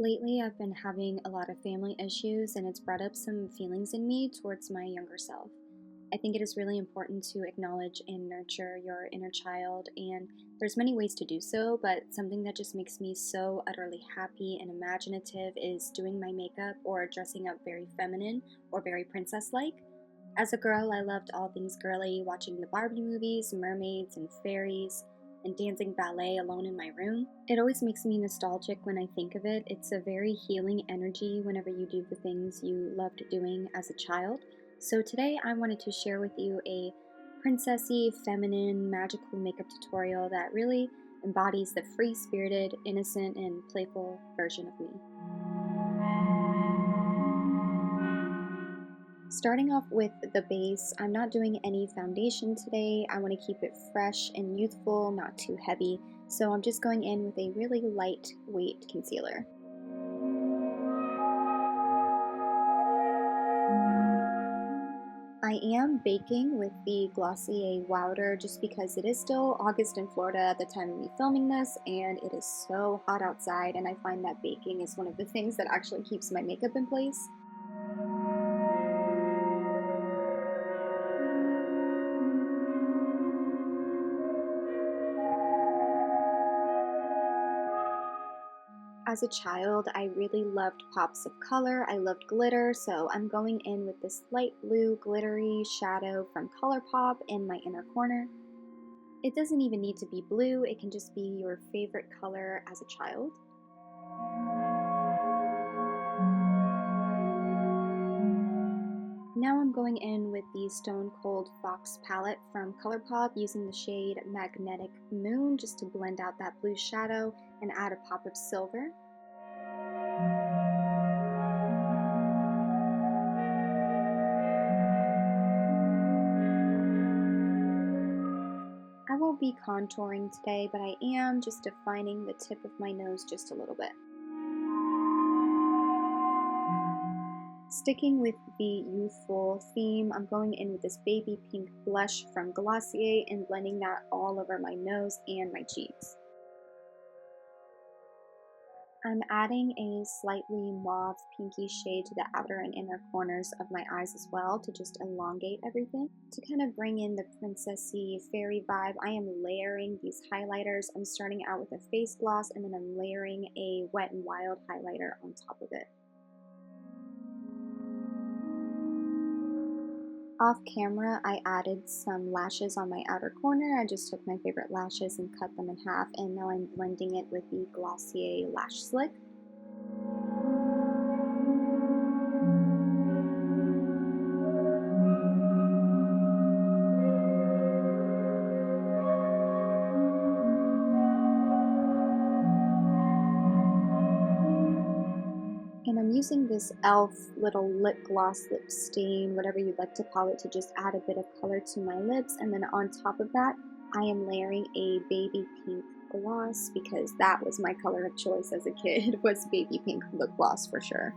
Lately, I've been having a lot of family issues, and it's brought up some feelings in me towards my younger self. I think it is really important to acknowledge and nurture your inner child, and there's many ways to do so, but something that just makes me so utterly happy and imaginative is doing my makeup or dressing up very feminine or very princess-like. As a girl, I loved all things girly, watching the Barbie movies, mermaids, and fairies, and dancing ballet alone in my room. It always makes me nostalgic when I think of it. It's a very healing energy whenever you do the things you loved doing as a child. So today I wanted to share with you a princessy, feminine, magical makeup tutorial that really embodies the free-spirited, innocent, and playful version of me. Starting off with the base, I'm not doing any foundation today. I want to keep it fresh and youthful, not too heavy. So I'm just going in with a really lightweight concealer. I am baking with the Glossier Wowder just because it is still August in Florida at the time of me filming this, and it is so hot outside, and I find that baking is one of the things that actually keeps my makeup in place. As a child, I really loved pops of color. I loved glitter, so I'm going in with this light blue glittery shadow from ColourPop in my inner corner. It doesn't even need to be blue, it can just be your favorite color as a child. Now I'm going in with the Stone Cold Fox palette from ColourPop using the shade Magnetic Moon just to blend out that blue shadow and add a pop of silver. I won't be contouring today, but I am just defining the tip of my nose just a little bit. Sticking with the youthful theme, I'm going in with this baby pink blush from Glossier and blending that all over my nose and my cheeks. I'm adding a slightly mauve pinky shade to the outer and inner corners of my eyes as well to just elongate everything. To kind of bring in the princessy fairy vibe, I am layering these highlighters. I'm starting out with a face gloss and then I'm layering a Wet n Wild highlighter on top of it. Off camera, I added some lashes on my outer corner. I just took my favorite lashes and cut them in half, and now I'm blending it with the Glossier Lash Slick. And I'm using this e.l.f. little lip gloss, lip stain, whatever you'd like to call it, to just add a bit of color to my lips. And then on top of that, I am layering a baby pink gloss because that was my color of choice as a kid, was baby pink lip gloss for sure.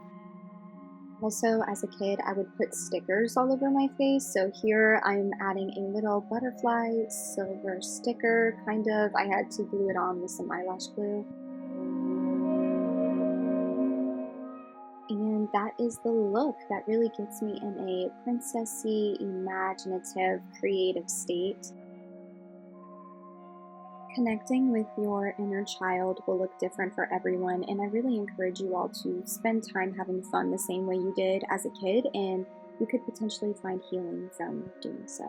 Also, as a kid, I would put stickers all over my face. So here I'm adding a little butterfly silver sticker, kind of. I had to glue it on with some eyelash glue. And that is the look that really gets me in a princessy, imaginative, creative state. Connecting with your inner child will look different for everyone, and I really encourage you all to spend time having fun the same way you did as a kid, and you could potentially find healing from doing so.